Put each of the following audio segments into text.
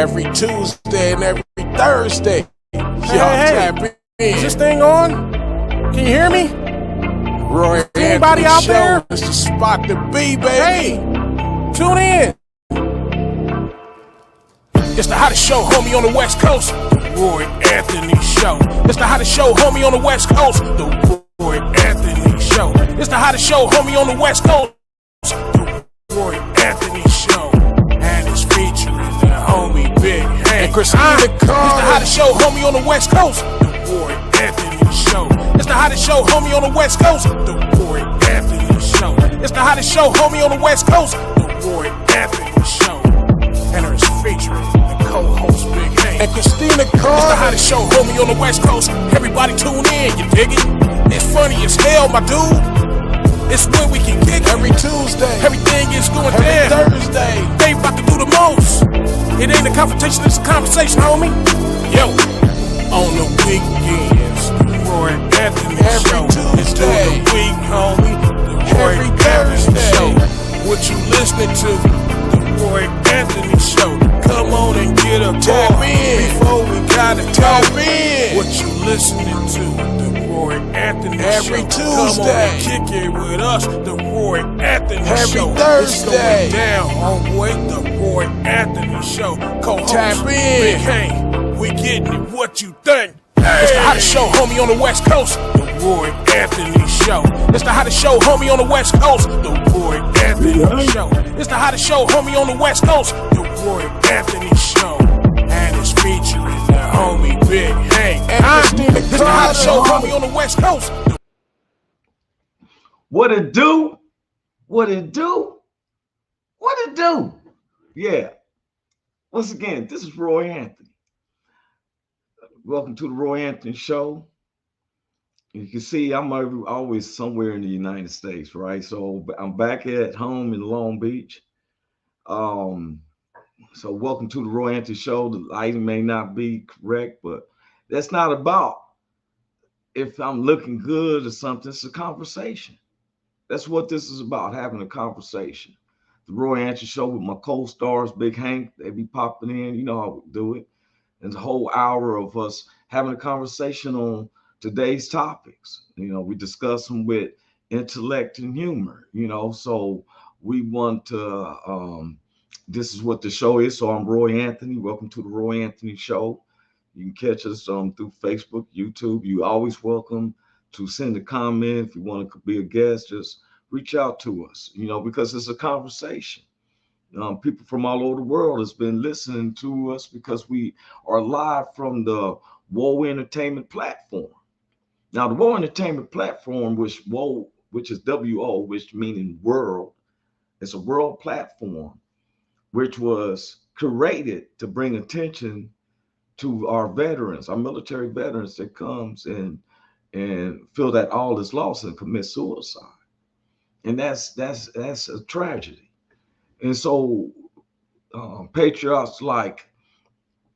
every Tuesday and every Thursday. Hey, is this thing on? Can you hear me? Roy Anybody Anthony out Show there? is the spot to be, baby. Hey, tune in. It's the hottest show, homie, on the West Coast. The Roy Anthony Show. It's the hottest show, homie, on the West Coast. The Roy Anthony Show. It's the hottest show, homie, on the West Coast. The Roy Anthony Show. And it's featuring the homie Big Hank And Christina It's the Carter. hottest show, homie, on the West Coast. The Roy Anthony Show. It's the hottest show, homie, on the West Coast. The Roy Anthony Show. It's the hottest show, homie, on the West Coast. The Roy Anthony Show. And it's featuring the co-host Big Hank And Christina It's the Carter. hottest show, homie, on the West Coast. Everybody tune in, you dig it? It's funny as hell, my dude. It's when we can kick it. Every Tuesday. Everything is going Every down. Thursday. They about to do the most. It ain't a confrontation, it's a conversation, homie. Yo, on the weekends, the Roy Anthony Every Show. It's Tuesday. during the week, homie. The Roy Every Anthony Thursday. Show. What you listening to? The Roy Anthony Show. Come on and get a Tap call in. before we gotta Tap talk. in. What you listening to? The Roy Anthony Every Show. Come on Tuesday. and kick it with us. The Roy Anthony Every Show. Thursday. It's going down, homeboy. The Roy Anthony Show. Co-host Tap in. Big Hank. We getting it. What you think? It's the hottest show, homie, on the West Coast. The Roy Anthony Show. It's the hottest show, homie, on the West Coast. The Roy Anthony Show. It's the hottest show, homie, on the West Coast. The Roy Anthony Show. And it's featuring the homie Big Hank. And Christina It's the hottest show, Carter. homie, on the West Coast. What it do? What it do? What it do? Yeah. Once again, this is Roy Anthony. Welcome to the Roy Anthony Show. You can see I'm always somewhere in the United States, right? So I'm back at home in Long Beach. So welcome to the Roy Anthony Show. The lighting may not be correct, but that's not about if I'm looking good or something. It's a conversation. That's what this is about, having a conversation. The Roy Anthony Show with my co-stars, Big Hank, they be popping in. You know how we do it. And the whole hour of us having a conversation on today's topics. You know, we discuss them with intellect and humor, you know, so we want to, this is what the show is. So I'm Roy Anthony. Welcome to the Roy Anthony Show. You can catch us through Facebook, YouTube. You always welcome to send a comment. If you want to be a guest, just reach out to us, you know, because it's a conversation. People from all over the world has been listening to us because we are live from the Woe Entertainment platform. Now, the Woe Entertainment platform, which is WO, which meaning world, it's a world platform, which was created to bring attention to our veterans, our military veterans that comes and feel that all is lost and commit suicide, and that's a tragedy. And so patriots like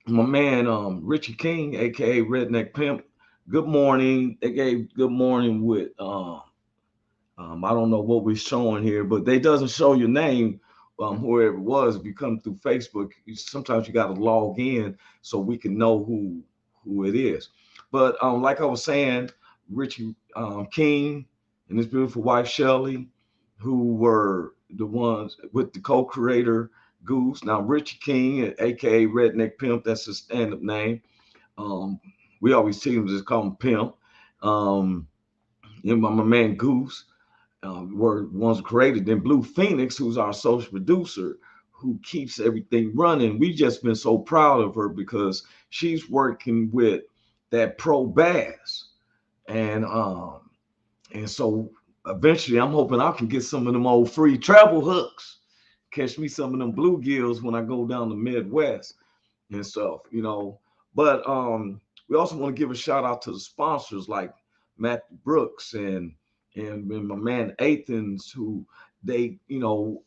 my man Richie King, aka Redneck Pimp, good morning. They gave good morning with I don't know what we're showing here, but they doesn't show your name, whoever it was. If you come through Facebook, sometimes you got to log in so we can know who it is. But like I was saying, Richie King and his beautiful wife Shelly, who were the ones with the co-creator Goose. Now Richie King, aka Redneck Pimp, that's his stand-up name. We always see him just call him Pimp. And my man Goose were the ones who created. Then Blue Phoenix, who's our social producer, who keeps everything running. We've just been so proud of her because she's working with that pro bass, and so eventually I'm hoping I can get some of them old free travel hooks, catch me some of them bluegills when I go down the Midwest and stuff, you know. But we also want to give a shout out to the sponsors like Matthew Brooks and my man Athens, who they, you know,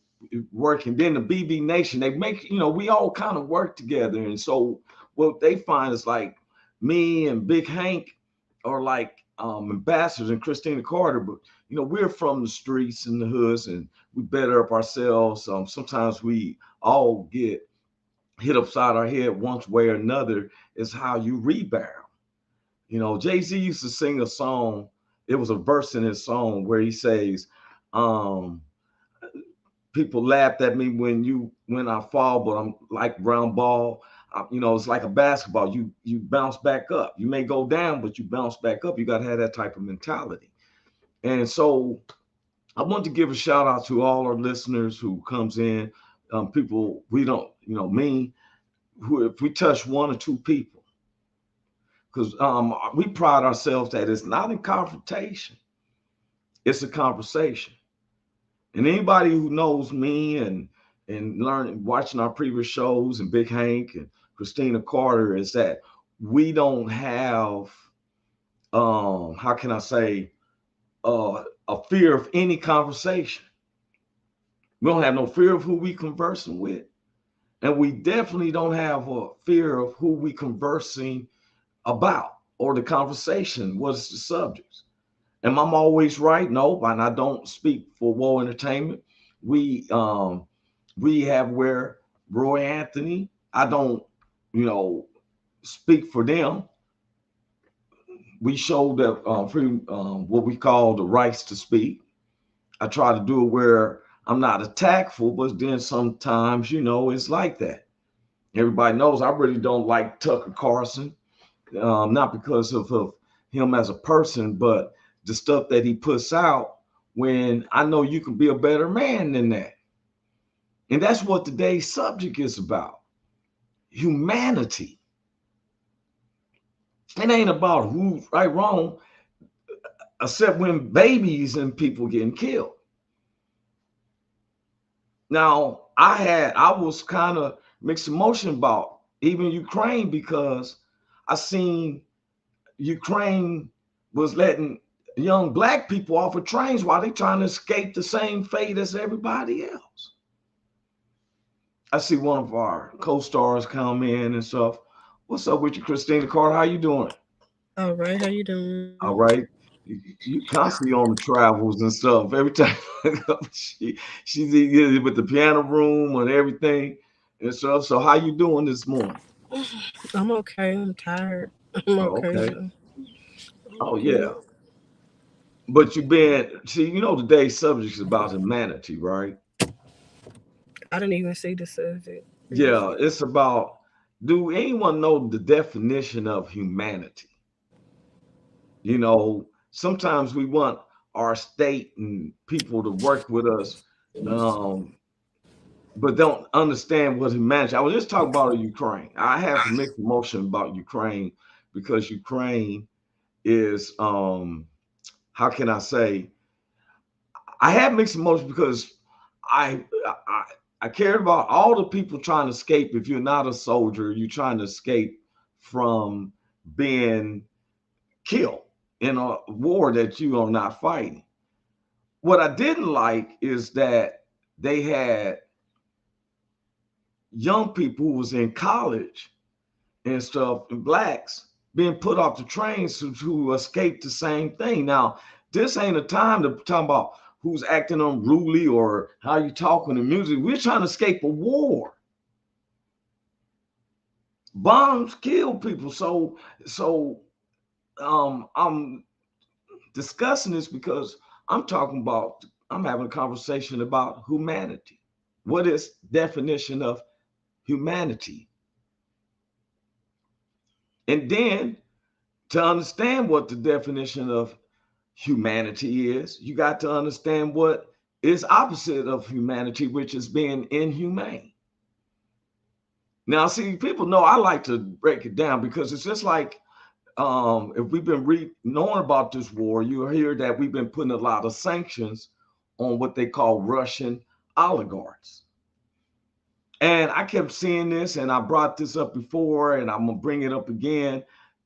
working. Then the BB Nation, they make, you know, we all kind of work together. And so what they find is like me and Big Hank are like ambassadors, and Christina Carter, but you know, we're from the streets and the hoods, and we better up ourselves. Sometimes we all get hit upside our head one way or another is how you rebound. Jay-Z used to sing a song. It was a verse in his song where he says, um, people laughed at me when I fall, but I'm like brown ball. It's like a basketball. You bounce back up. You may go down, but you bounce back up. You got to have that type of mentality. And so I want to give a shout out to all our listeners who comes in. People we don't, me, who if we touch one or two people, because we pride ourselves that it's not in confrontation, it's a conversation. And anybody who knows me and learning watching our previous shows and Big Hank and Christina Carter is that we don't have how can I say a fear of any conversation. We don't have no fear of who we conversing with. And we definitely don't have a fear of who we conversing about or the conversation. What is the subject? Am I always right? No, and I don't speak for Woe Entertainment. We have where Roy Anthony. I don't, speak for them. We show that what we call the rights to speak. I try to do it where I'm not attackful, but then sometimes, it's like that. Everybody knows I really don't like Tucker Carlson, not because of him as a person, but the stuff that he puts out when I know you can be a better man than that. And that's what today's subject is about. Humanity. It ain't about who's right, wrong, except when babies and people getting killed. Now, I was kind of mixed emotion about even Ukraine because I seen Ukraine was letting young black people off of trains while they trying to escape the same fate as everybody else. I see one of our co-stars come in and stuff. What's up with you, Christina Carter? How you doing? All right, how you doing? All right. You constantly on the travels and stuff. Every time she's either with the piano room and everything and stuff. So how you doing this morning? I'm okay. I'm tired. I'm Oh, okay okay. though. Oh Good. yeah. But today's subject is about humanity, right? I didn't even see the subject. Let me Yeah, see. it's about, do anyone know the definition of humanity? Sometimes we want our state and people to work with us, um, but don't understand what humanity. I was just talking about Ukraine. I have some mixed emotion about Ukraine because Ukraine is, how can I say, I have mixed emotions because I, I I cared about all the people trying to escape. If you're not a soldier, you're trying to escape from being killed in a war that you are not fighting. What I didn't like is that they had young people who was in college and stuff, and blacks being put off the trains to escape the same thing. Now, this ain't a time to talk about who's acting unruly or how you talking in music. We're trying to escape a war. Bombs kill people. I'm discussing this because I'm having a conversation about humanity. What is definition of humanity? And then to understand what the definition of humanity is, you got to understand what is opposite of humanity, which is being inhumane. Now, see, people know I like to break it down because it's just like if we've been knowing about this war, you hear that we've been putting a lot of sanctions on what they call Russian oligarchs. And I kept seeing this, and I brought this up before, and I'm gonna bring it up again.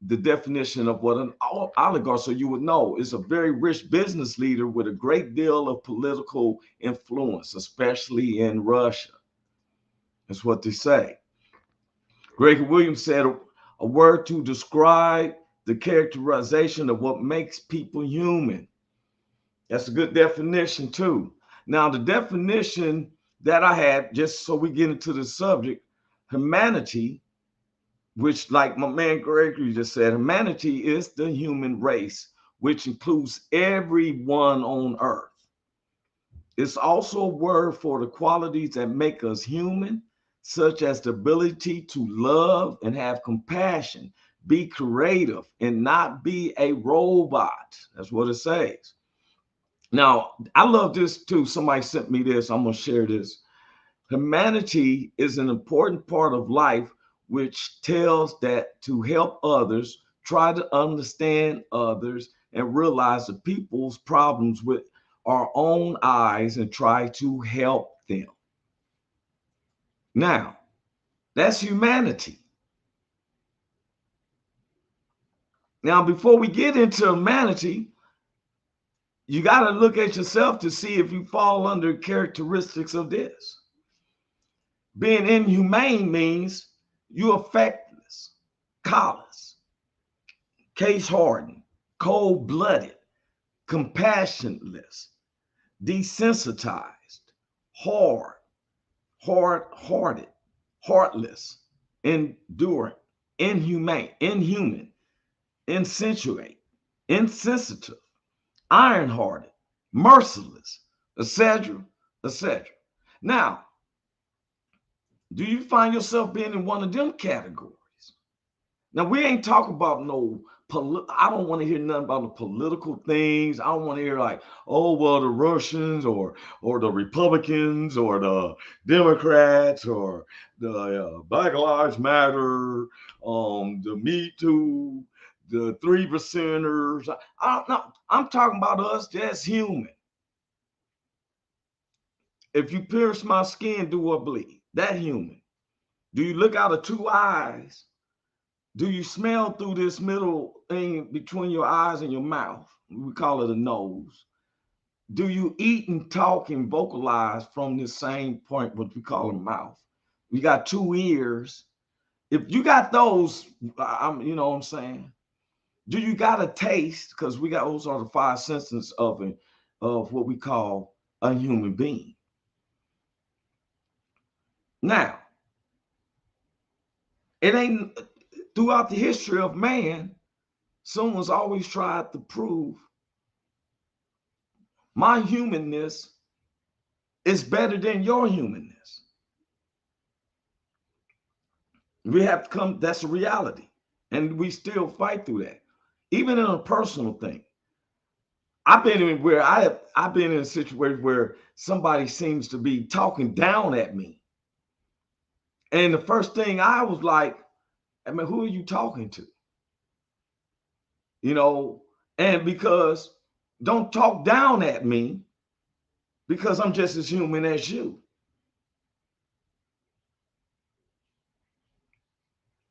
The definition of what an oligarch, so you would know, is a very rich business leader with a great deal of political influence, especially in Russia. That's what they say. Gregory Williams said a word to describe the characterization of what makes people human. That's a good definition too. Now, the definition that I had, just so we get into the subject, humanity, which, like my man Gregory just said, humanity is the human race, which includes everyone on earth. It's also a word for the qualities that make us human, such as the ability to love and have compassion, be creative, and not be a robot. That's what it says. Now, I love this too. Somebody sent me this. I'm going to share this. Humanity is an important part of life, which tells that to help others, try to understand others, and realize the people's problems with our own eyes and try to help them. Now, that's humanity. Now, before we get into humanity, you got to look at yourself to see if you fall under characteristics of this. Being inhumane means you're affectless, callous, case hardened, cold blooded, compassionless, desensitized, hard, hard hearted, heartless, endurant, inhuman, insensuate, insensitive, iron hearted, merciless, etc., etc. Now, do you find yourself being in one of them categories? Now, we ain't talking about I don't want to hear nothing about the political things. I don't want to hear like, oh, well, the Russians or the Republicans or the Democrats or the Black Lives Matter, the Me Too, the 3%ers. I don't know. I'm talking about us just human. If you pierce my skin, do I bleed? That human. Do you look out of two eyes? Do you smell through this middle thing between your eyes and your mouth? We call it a nose. Do you eat and talk and vocalize from this same point, what we call a mouth? We got two ears. If you got those, you know what I'm saying? Do you got a taste? Because we got those are the five senses of what we call a human being. Now, it ain't throughout the history of man, someone's always tried to prove my humanness is better than your humanness. We have to come, that's a reality. And we still fight through that. Even in a personal thing. I've been in a situation where somebody seems to be talking down at me. And the first thing I was like, I mean, who are you talking to? You know, and because don't talk down at me because I'm just as human as you.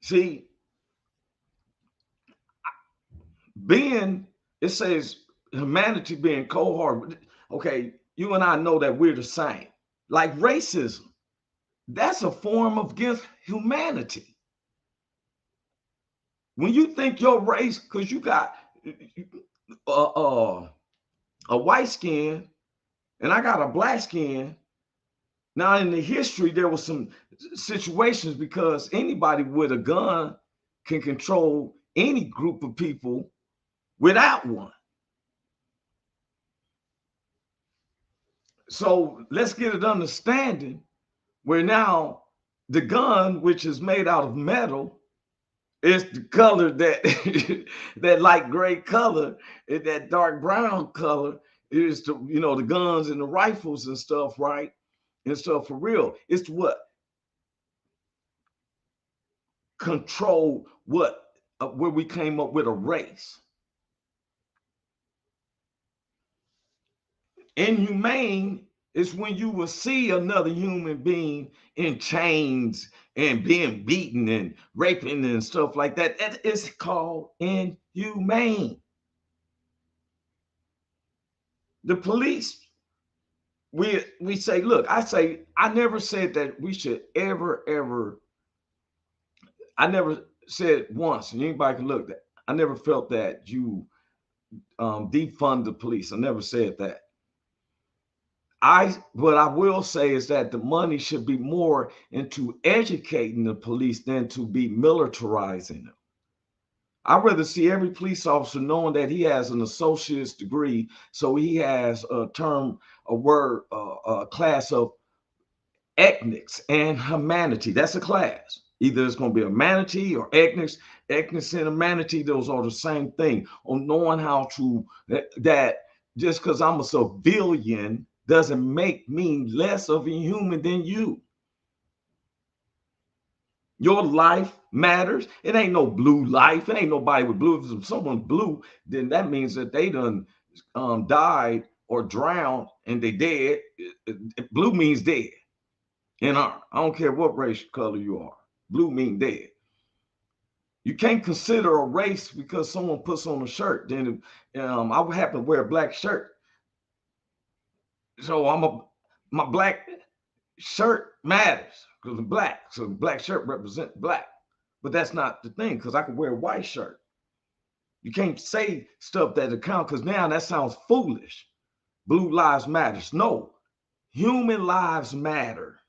See, it says humanity being cold-hearted. Okay, you and I know that we're the same. Like racism, that's a form of against humanity. When you think your race, because you got a white skin and I got a black skin. Now, in the history, there was some situations because anybody with a gun can control any group of people without one. So let's get an understanding where now the gun, which is made out of metal, is the color that that light gray color, that dark brown color is the guns and the rifles and stuff, right? And stuff for real. It's what control where we came up with a race. Inhumane is when you will see another human being in chains and being beaten and raping and stuff like that. That is called inhumane. The police, we say, look, I never said that we should ever, I never said once, and anybody can look that, I never felt that you defund the police. I never said that. what I will say is that the money should be more into educating the police than to be militarizing them. I'd rather see every police officer knowing that he has an associate's degree, so he has a class of ethnics and humanity. That's a class. Either it's going to be humanity or ethnics. Ethnics and humanity, those are the same thing. On knowing how to, that just because I'm a civilian doesn't make me less of a human than you. Your life matters. It ain't no blue life. It ain't nobody with blue. If someone's blue, then that means that they done died or drowned and they dead. Blue means dead. I don't care what race color you are. Blue mean dead. You can't consider a race because someone puts on a shirt. Then I would happen to wear a black shirt. So my black shirt matters because I'm black. So the black shirt represents black. But that's not the thing, because I could wear a white shirt. You can't say stuff that account, because now that sounds foolish. Blue lives matters. No, human lives matter.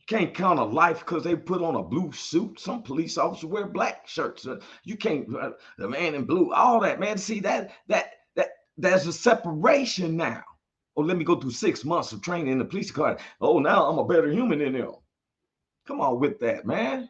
Can't count a life because they put on a blue suit. Some police officers wear black shirts. You can't, the man in blue, all that, man. See that there's a separation now. Oh, let me go through 6 months of training in the police car. Oh, now I'm a better human than them. Come on with that, man.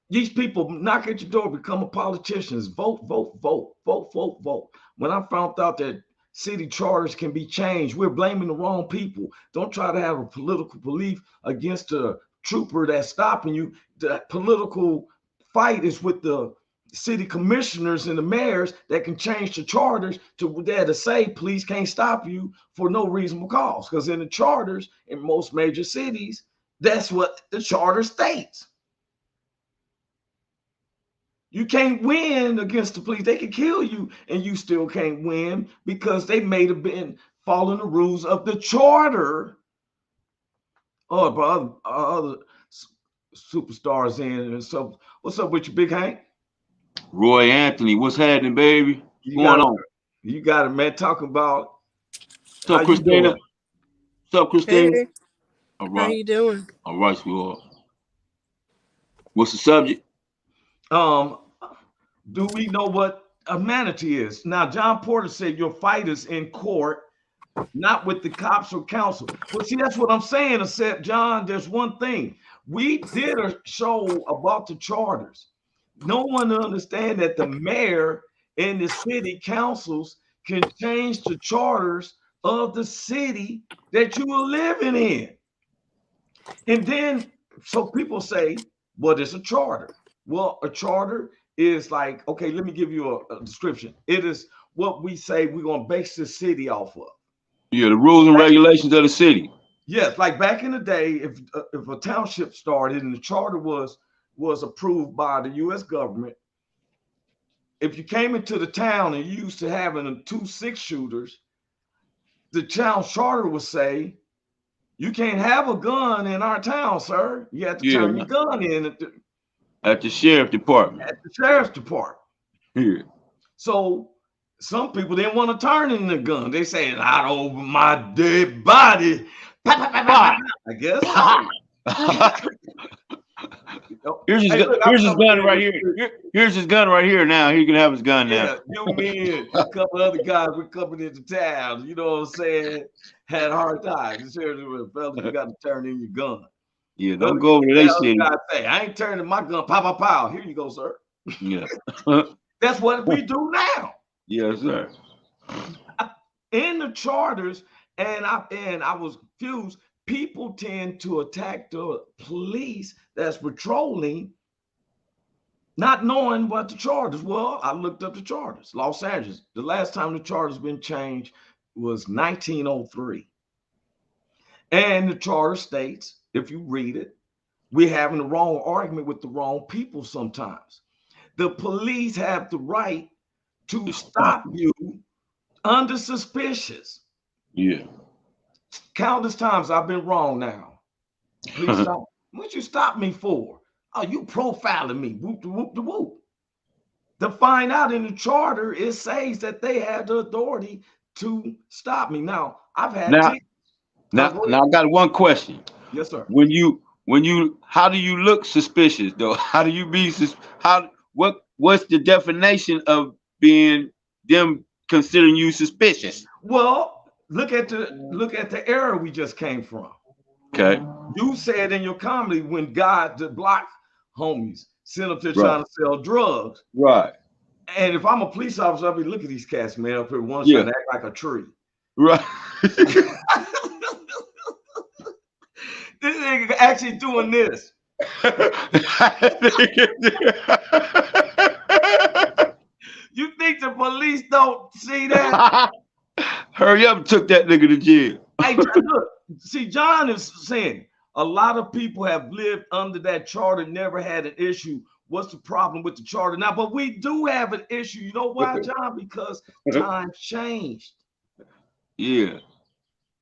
These people knock at your door, become politicians. Vote, vote, vote, vote, vote, vote. When I found out that city charters can be changed, we're blaming the wrong people. Don't try to have a political belief against a trooper that's stopping you. The political fight is with the city commissioners and the mayors that can change the charters to there to say police can't stop you for no reasonable cause. Because in the charters in most major cities, that's what the charter states. You can't win against the police. They can kill you and you still can't win because they may have been following the rules of the charter. Oh, but other superstars in. And so, what's up with you, Big Hank? Roy Anthony, what's happening, baby? What's going on? You got it, man. Talk about what's up, Christina? What's up, Christina? Hey, all right. How you doing? All right, sweetheart. What's the subject? Do we know what a manatee is? Now, John Porter said your fight is in court, not with the cops or council. Well, see, that's what I'm saying. I said, John, there's one thing. We did a show about the charters. No one understands that the mayor and the city councils can change the charters of the city that you are living in. And then, so people say, what is a charter? Well, a charter is like, okay, let me give you a description. It is what we say we're going to base the city off of. Yeah, the rules and regulations of the city. Yes, like back in the day, if a township started and the charter was approved by the U.S. government, if you came into the town and you used to having 2 6-shooters, the town charter would say, you can't have a gun in our town, sir. You have to turn your gun in at the sheriff department. At the sheriff's department. Yeah. So some people didn't want to turn in the gun. They say, not over my dead body. I guess. Here's his gun right here. Here's his gun right here now. He can have his gun now. Yeah, you mean a couple other guys were coming into town, you know what I'm saying, had hard times. Fellas, you got to turn in your gun. Yeah, don't go over to their city. Say, I ain't turning my gun. Pow, pow, pow. Here you go, sir. Yeah. That's what we do now. Yes, sir. In the charters, and I was confused, people tend to attack the police that's patrolling, not knowing what the charters. Well, I looked up the charters. Los Angeles, the last time the charters been changed was 1903. And the charter states, if you read it, we're having the wrong argument with the wrong people sometimes. The police have the right to stop you under suspicious. Yeah. Countless times I've been wrong now. Please stop. What you stop me for? Oh, you profiling me. Whoop de whoop de whoop. To find out in the charter, it says that they have the authority to stop me. Now, I've had Now, tickets. now I got one question. Yes, sir. When you, how do you look suspicious though? How do you be what's the definition of being them considering you suspicious? Well, look at the era we just came from. Okay. You said in your comedy when God, the block homies, sent up there Right. trying to sell drugs. Right. And if I'm a police officer, I'll be looking at these cats, man, up here, one Yeah. trying to act like a tree. Right. This nigga actually doing this. You think the police don't see that? Hurry up and took that nigga to jail. Hey, look, see, John is saying a lot of people have lived under that charter, never had an issue. What's the problem with the charter now? But we do have an issue. You know why, John? Because times changed. Yeah.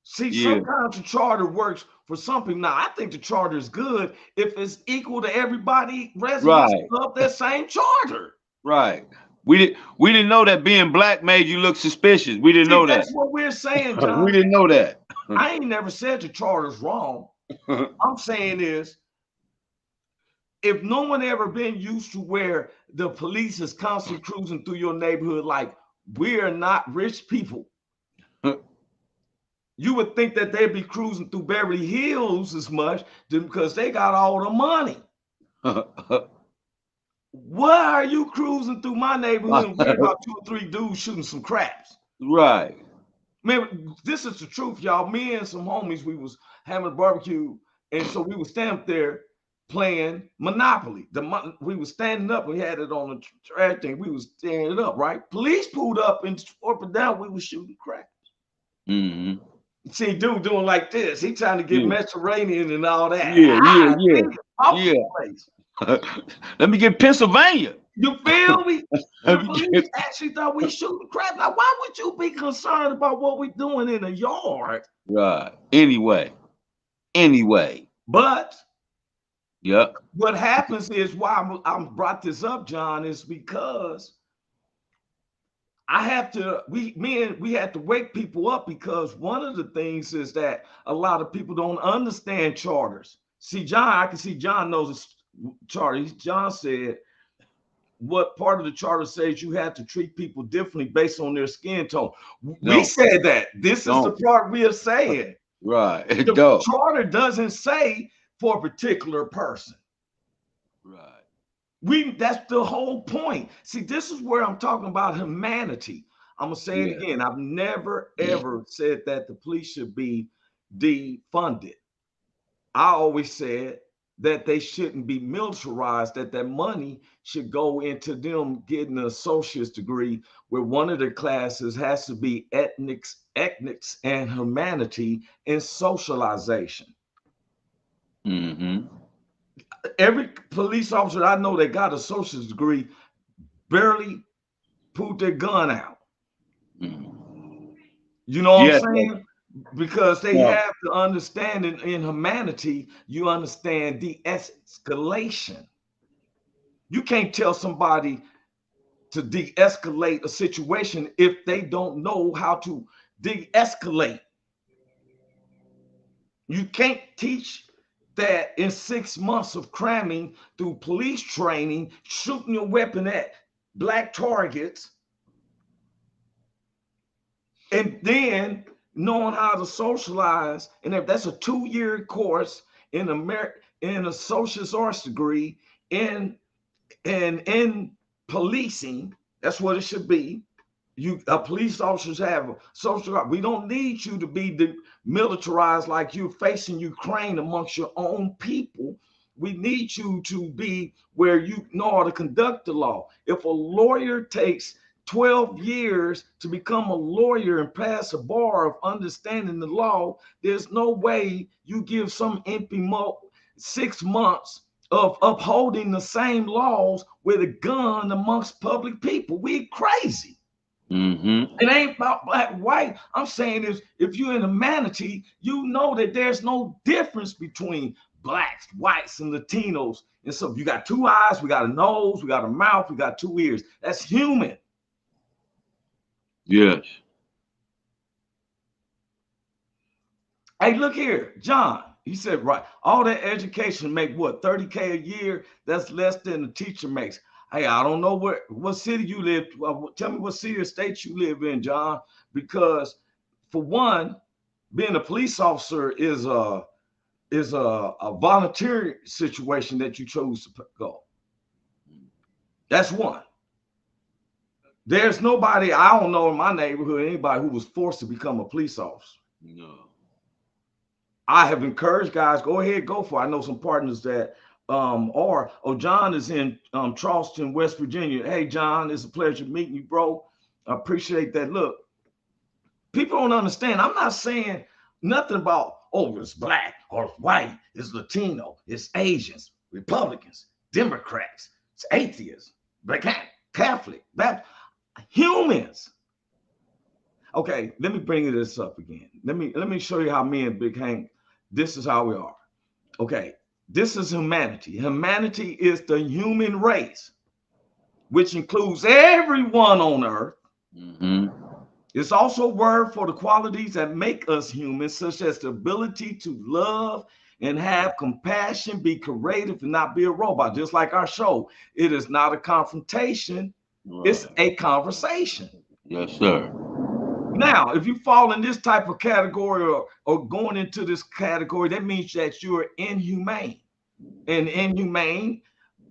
See, sometimes the charter works for some people. Now, I think the charter is good if it's equal to everybody residents of that same charter. Right. We didn't know that being black made you look suspicious. We didn't know that. That's what we're saying, John. We didn't know that. I ain't never said the charter's wrong. I'm saying is, if no one ever been used to where the police is constantly cruising through your neighborhood like we're not rich people, you would think that they'd be cruising through Beverly Hills as much because they got all the money. Why are you cruising through my neighborhood and worried about 2 or 3 dudes shooting some craps? Right. Man, this is the truth, y'all. Me and some homies, we was having a barbecue, and so we was standing up there playing Monopoly. We was standing up, we had it on the track thing, we was standing it up, right? Police pulled up and up and down, we was shooting craps. Mm-hmm. See, dude doing like this. He trying to get Mediterranean and all that. Let me get Pennsylvania. You feel me? The police actually thought we shooting crap. Now, why would you be concerned about what we doing in a yard? Right. Anyway. But yep. What happens is why I'm brought this up, John, is because we had to wake people up, because one of the things is that a lot of people don't understand charters. See, John, I can see John knows the charter. John said what part of the charter says you have to treat people differently based on their skin tone. We said that. This is the part we are saying. Right. The charter doesn't say for a particular person. Right. That's the whole point. See, this is where I'm talking about humanity. I'm gonna say it again. I've never ever said that the police should be defunded. I always said that they shouldn't be militarized, that money should go into them getting an associate's degree, where one of the classes has to be ethnics and humanity and socialization. Mm-hmm. Every police officer I know that got a associate's degree barely pulled their gun out. Mm-hmm. You know what I'm saying? Because they have the understanding in humanity, you understand de-escalation. You can't tell somebody to de-escalate a situation if they don't know how to de-escalate. You can't teach that in 6 months of cramming through police training, shooting your weapon at black targets, and then knowing how to socialize. And if that's a 2-year course in an associate's arts degree in policing, that's what it should be. Police officers have a social. We don't need you to be militarized like you're facing Ukraine amongst your own people. We need you to be where you know how to conduct the law. If a lawyer takes 12 years to become a lawyer and pass a bar of understanding the law, there's no way you give some MP 6 months of upholding the same laws with a gun amongst public people. We crazy. Mm-hmm. It ain't about black, white. I'm saying is if you're in humanity, you know that there's no difference between blacks, whites, and Latinos. And so you got 2 eyes, we got a nose, we got a mouth, we got 2 ears. That's human. Yes. Hey, look here, John. He said, right. All that education make what, 30K a year? That's less than the teacher makes. Hey, I don't know what city you live. Tell me what city or state you live in, John. Because for one, being a police officer is a volunteer situation that you chose to go. That's one. There's nobody I don't know in my neighborhood, anybody who was forced to become a police officer. No. I have encouraged guys, go ahead, go for it. I know some partners that are. Oh, John is in Charleston, West Virginia. Hey, John, it's a pleasure meeting you, bro. I appreciate that. Look, people don't understand. I'm not saying nothing about, oh, it's black or it's white, it's Latino, it's Asians, Republicans, Democrats, it's atheists, black, Catholic, that humans. Okay, let me bring this up again. Let me show you how me and Big Hank, this is how we are. Okay, this is humanity. Humanity is the human race, which includes everyone on earth. Mm-hmm. It's also a word for the qualities that make us human, such as the ability to love and have compassion, be creative, and not be a robot. Just like our show, it is not a confrontation, right. It's a conversation. Yes, sir. Now, if you fall in this type of category or going into this category, that means that you're inhumane. And inhumane,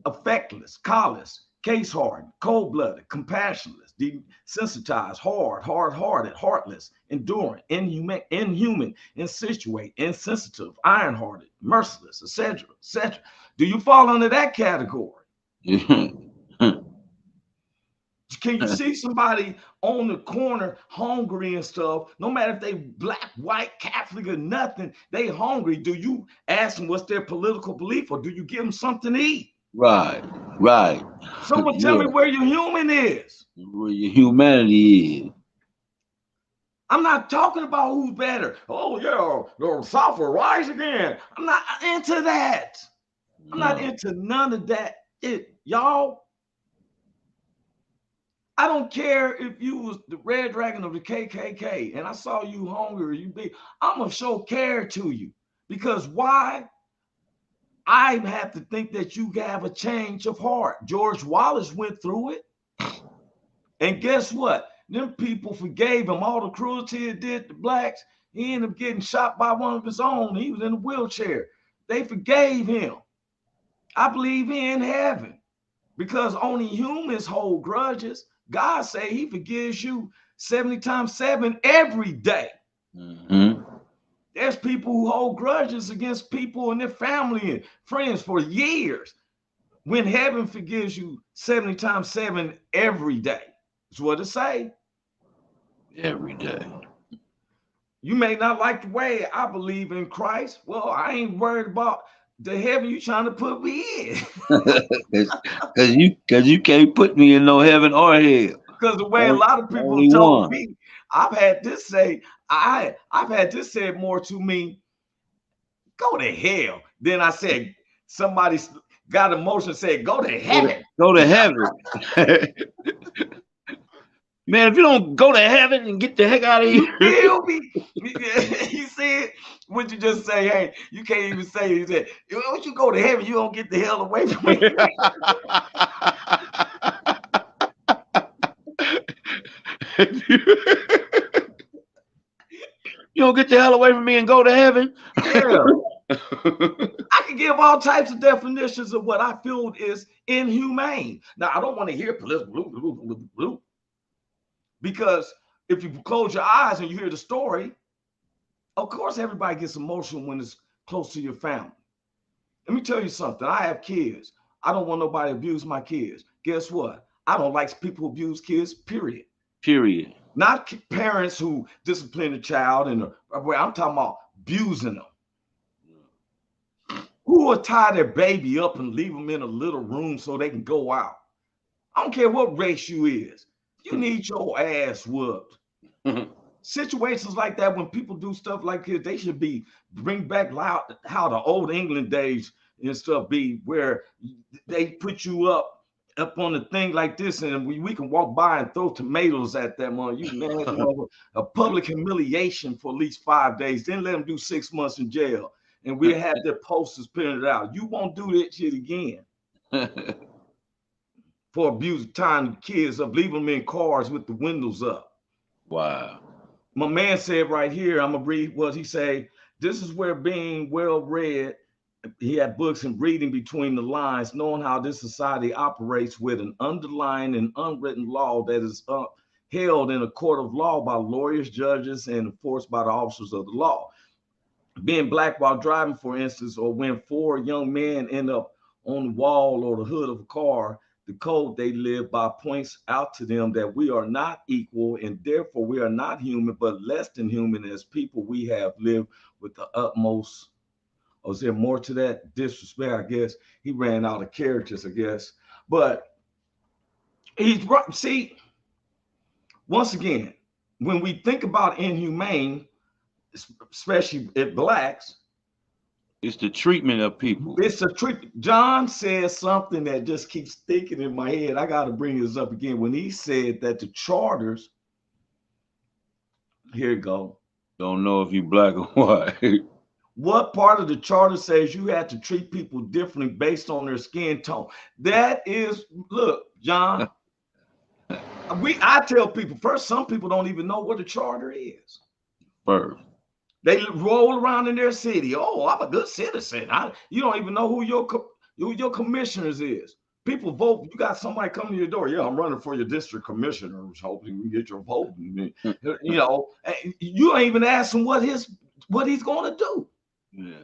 affectless, callous, case-hardened, cold-blooded, compassionless, desensitized, hard-hearted, heartless, enduring, inhuman, insituate, insensitive, iron-hearted, merciless, etc., etc. Do you fall under that category? Can you see somebody on the corner hungry and stuff? No matter if they black, white, Catholic, or nothing, they hungry. Do you ask them what's their political belief, or do you give them something to eat? Right. Someone tell me where your human is. Where your humanity is. I'm not talking about who's better. Oh yeah, the South will rise again. I'm not into that. I'm not into none of that. Y'all. I don't care if you was the Red Dragon of the KKK and I saw you hungry, I'm gonna show care to you. Because why? I have to think that you have a change of heart. George Wallace went through it. And guess what? Them people forgave him all the cruelty it did to blacks. He ended up getting shot by one of his own. He was in a wheelchair. They forgave him. I believe in heaven because only humans hold grudges. God say he forgives you 70 times 7 every day. Mm-hmm. There's people who hold grudges against people and their family and friends for years. When heaven forgives you 70 times 7 every day, that's what it say. Every day. You may not like the way I believe in Christ. Well, I ain't worried about the heaven you trying to put me in. Cause you can't put me in no heaven or hell. Because the way a lot of people told me, I've had this said more to me, go to hell. Then I said, somebody got emotion, said, go to heaven. Go to heaven. Man, if you don't go to heaven and get the heck out of here. You see it? What you just say, hey, you can't even say it. You said, once you go to heaven, you don't get the hell away from me. You don't get the hell away from me and go to heaven. Yeah. I can give all types of definitions of what I feel is inhumane. Now, I don't want to hear political because if you close your eyes and you hear the story, of course, everybody gets emotional when it's close to your family. Let me tell you something. I have kids. I don't want nobody to abuse my kids. Guess what? I don't like people who abuse kids, period. Not parents who discipline a child. I'm talking about abusing them. Who will tie their baby up and leave them in a little room so they can go out? I don't care what race you is. You need your ass whooped. Situations like that, when people do stuff like this, they should bring back how the old England days and stuff be, where they put you up up on a thing like this, and we can walk by and throw tomatoes at that one. You nasty mother. A public humiliation for at least 5 days. Then let them do 6 months in jail, and we have their posters printed out. You won't do that shit again. For abusing time kids up, leave them in cars with the windows up. Wow. My man said right here, I'm gonna read what he say. This is where being well read, he had books and reading between the lines, knowing how this society operates with an underlying and unwritten law that is held in a court of law by lawyers, judges, and enforced by the officers of the law. Being black while driving, for instance, or when 4 young men end up on the wall or the hood of a car, the code they live by points out to them that we are not equal, and therefore we are not human, but less than human as people. We have lived with the utmost, or is there more to that? Disrespect, I guess. He ran out of characters, I guess. But he's right. See, once again, when we think about inhumane, especially at blacks, it's the treatment of people. It's a treatment. John says something that just keeps thinking in my head. I got to bring this up again. When he said that the charters, here you go. Don't know if you black or white. What part of the charter says you have to treat people differently based on their skin tone? That is, look, John, I tell people first, some people don't even know what a charter is. First. They roll around in their city. Oh, I'm a good citizen. You don't even know who your commissioners is. People vote. You got somebody coming to your door. Yeah, I'm running for your district commissioner. Hoping you get your vote. You know, you don't even ask him what he's going to do. Yeah.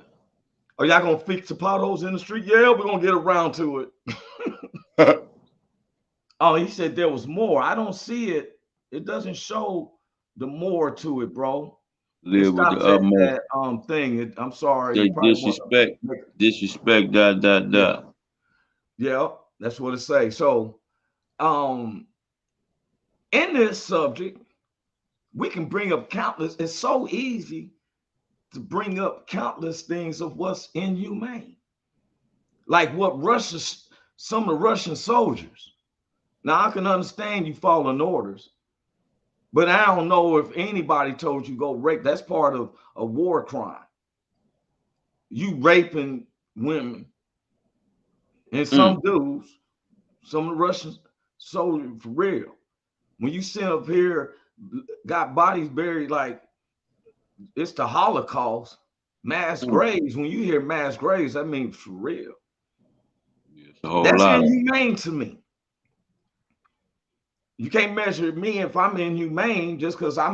Are y'all gonna fix the potholes in the street? Yeah, we're gonna get around to it. Oh, he said there was more. I don't see it. It doesn't show the more to it, bro. Live with the utmost thing. I'm sorry. They disrespect. Yeah, that's what it says. So, in this subject, we can bring up countless. It's so easy to bring up countless things of what's inhumane, like what some of the Russian soldiers. Now I can understand you following orders, but I don't know if anybody told you go rape. That's part of a war crime. You raping women. And some dudes, some of the Russian soldiers, for real, when you sit up here, got bodies buried like it's the Holocaust, mass graves. When you hear mass graves, that means for real. That's inhumane to me. You can't measure me if I'm inhumane just because I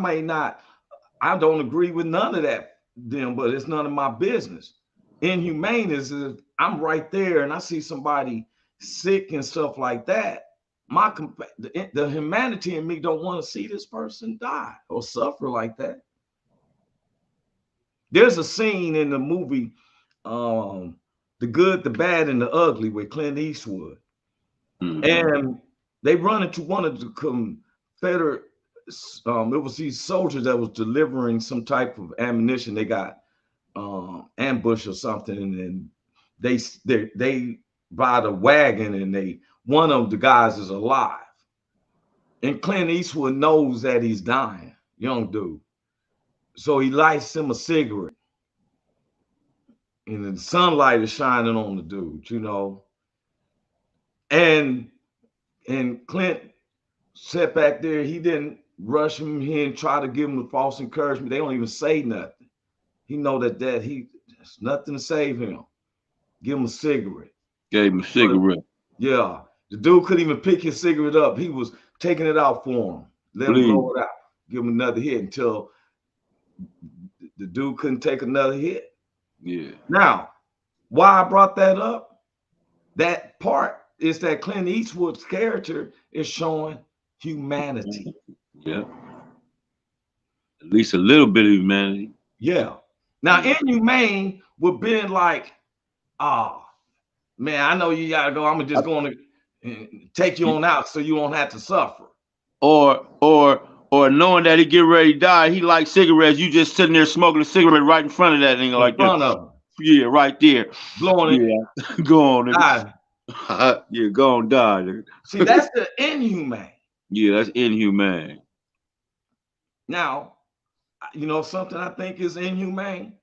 don't agree with none of that, but it's none of my business. Inhumane is if I'm right there and I see somebody sick and stuff like that. The humanity in me don't want to see this person die or suffer like that. There's a scene in the movie, The Good, the Bad, and the Ugly with Clint Eastwood. And they run into one of the Confederate, it was these soldiers that was delivering some type of ammunition. They got ambush or something, and they ride a wagon, and one of the guys is alive. And Clint Eastwood knows that he's dying, young dude. So he lights him a cigarette. And the sunlight is shining on the dude, you know. And Clint sat back there. He didn't rush him. He didn't try to give him a false encouragement. They don't even say nothing. He know that there's nothing to save him. Give him a cigarette. Gave him a cigarette. Yeah. The dude couldn't even pick his cigarette up. He was taking it out for him. Let him blow it out. Give him another hit until the dude couldn't take another hit. Yeah. Now, why I brought that up, that part is that Clint Eastwood's character is showing humanity. Yeah. At least a little bit of humanity. Yeah. Now, inhumane would be like, oh, man, I know you gotta go. I'm just going to take you on out so you don't have to suffer. Or knowing that he get ready to die, he likes cigarettes. You just sitting there smoking a cigarette right in front of that nigga like this. Of him. Yeah, right there. Blowing it. Yeah. Go on. Nigga. Yeah, go on, die. Nigga. See, that's the inhumane. Yeah, that's inhumane. Now, you know something I think is inhumane?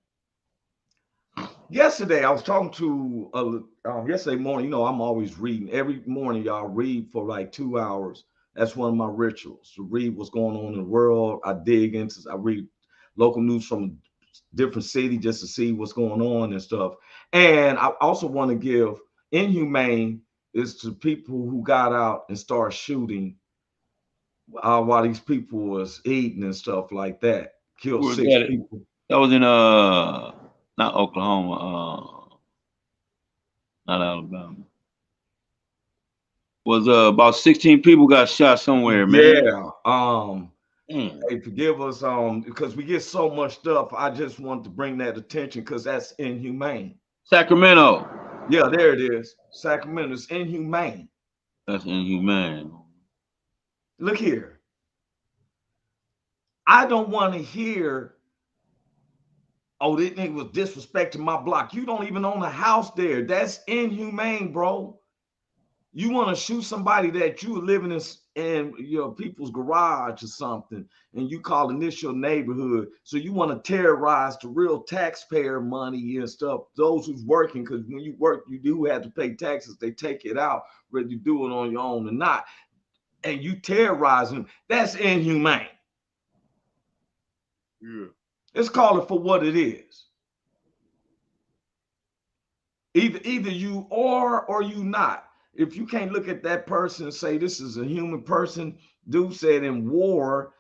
Yesterday, I was talking to yesterday morning. You know, I'm always reading every morning. Y'all read for like 2 hours. That's one of my rituals to read what's going on in the world. I read local news from different city just to see what's going on and stuff. And I also want to give inhumane is to people who got out and started shooting while these people was eating and stuff like that. Killed Who was 6 people. that was in not Oklahoma, not Alabama. Was about 16 people got shot somewhere, man. Yeah. Hey, forgive us, because we get so much stuff. I just want to bring that attention because that's inhumane. Sacramento. Yeah, there it is. Sacramento is inhumane. That's inhumane. Look here. I don't want to hear, oh, this nigga was disrespecting my block. You don't even own a house there. That's inhumane, bro. You want to shoot somebody that you living in your people's garage or something, and you calling this your neighborhood. So you want to terrorize the real taxpayer money and stuff, those who's working, because when you work, you do have to pay taxes. They take it out, whether you do it on your own or not. And you terrorize them. That's inhumane. Yeah. Let's call it for what it is. Either you are or you not. If you can't look at that person and say this is a human person, dude said in war,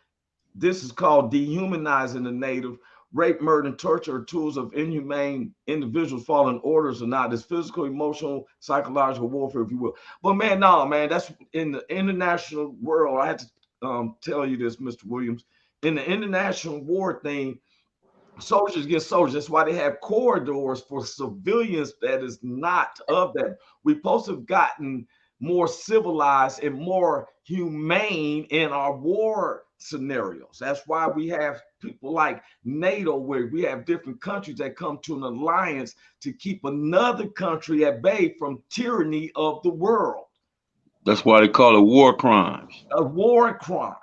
this is called dehumanizing the native. Rape, murder, and torture are tools of inhumane individuals following orders or not. It's physical, emotional, psychological warfare, if you will. But man, no, man, that's in the international world. I had to tell you this, Mr. Williams. In the international war thing, soldiers get soldiers. That's why they have corridors for civilians that is not of that. We're supposed to have gotten more civilized and more humane in our war scenarios. That's why we have people like NATO, where we have different countries that come to an alliance to keep another country at bay from tyranny of the world. That's why they call it war crimes. A war crime.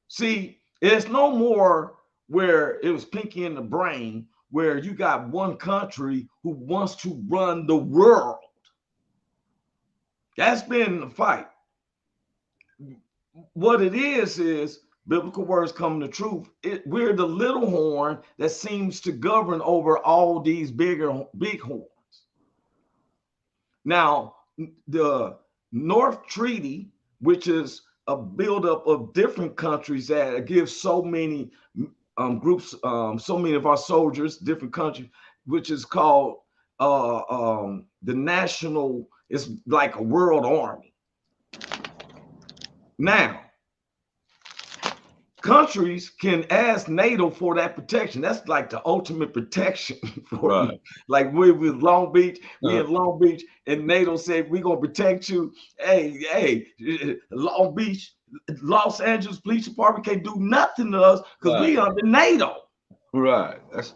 See, it's no more where it was Pinky in the Brain, where you got one country who wants to run the world. That's been the fight. What it is biblical words come to truth. We're the little horn that seems to govern over all these big horns. Now, the North Treaty, which is a buildup of different countries that gives so many groups, so many of our soldiers, different countries, which is called the national, it's like a world army. Now, countries can ask NATO for that protection. That's like the ultimate protection for right. Like we're with Long Beach, we in Long Beach, and NATO said we're gonna protect you. Hey, Long Beach, Los Angeles Police Department can't do nothing to us because we under NATO. Right. That's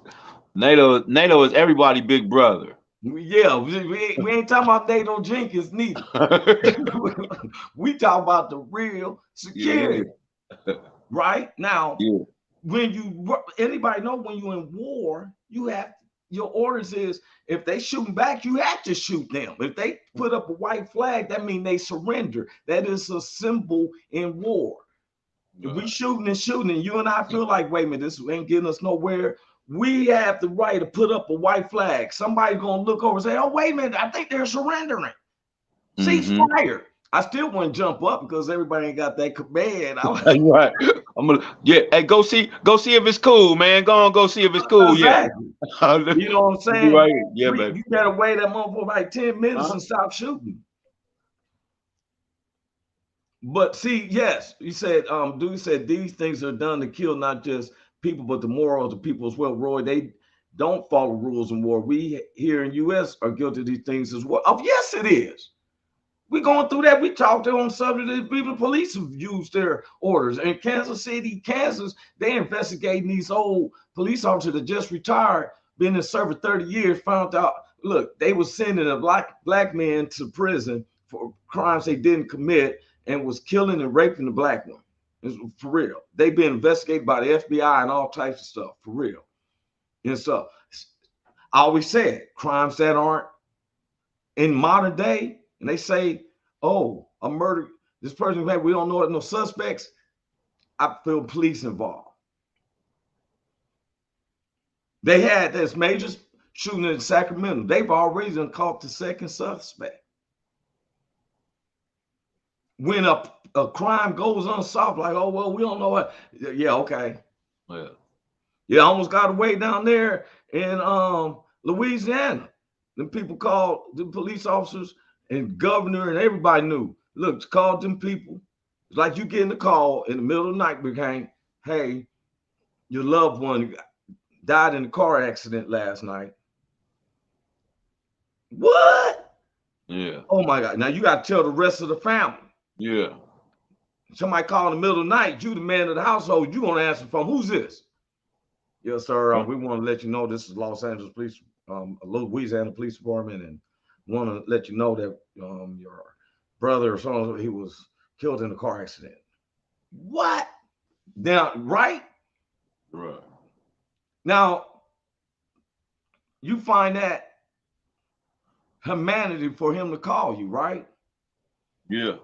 NATO. NATO is everybody big brother. Yeah, we ain't talking about NATO Jenkins neither. We talk about the real security. Yeah. Right now, when anybody know when you're in war, you have your orders is if they shooting back, you have to shoot them. If they put up a white flag, that means they surrender. That is a symbol in war. If we shooting and you and I feel like, wait a minute, this ain't getting us nowhere. We have the right to put up a white flag. Somebody's gonna look over and say, oh, wait a minute, I think they're surrendering. Ceasefire. I still want to jump up because everybody ain't got that command. Right. I'm gonna hey, go see if it's cool, man. Go see if it's cool. Exactly. Yeah. You know what I'm saying? Right. Yeah, baby. You gotta wait that motherfucker like 10 minutes and stop shooting. But see, yes, you said, dude said these things are done to kill not just people, but the morals of people as well. Roy, they don't follow rules in war. We here in U.S. are guilty of these things as well. Oh, yes, it is. We're going through that. We talked on subject. People, police have used their orders. In Kansas City, Kansas, they investigating these old police officers that just retired, been in service 30 years, found out look, they were sending a black man to prison for crimes they didn't commit and was killing and raping the black woman. It's for real. They've been investigated by the FBI and all types of stuff, for real. And so I always said crimes that aren't in modern day, and they say, oh, a murder, this person, we don't know no suspects. I feel police involved. They had this major shooting in Sacramento. They've already done caught the second suspect. When a crime goes unsolved, like, oh, well, we don't know what. Yeah, okay. Yeah. Yeah, almost got away down there in Louisiana. Them people called the police officers and governor and everybody knew. Look, called them people. It's like you getting a call in the middle of the night, became, hey, your loved one died in a car accident last night. What? Yeah. Oh my God. Now you got to tell the rest of the family. Yeah. Somebody call in the middle of the night, you the man of the household, you gonna answer from, who's this? Yes, sir. We want to let you know this is Los Angeles Police, Louisiana Police Department, and want to let you know that your brother or someone, he was killed in a car accident. What? Now, right? Right. Now, you find that humanity for him to call you, right? Yeah.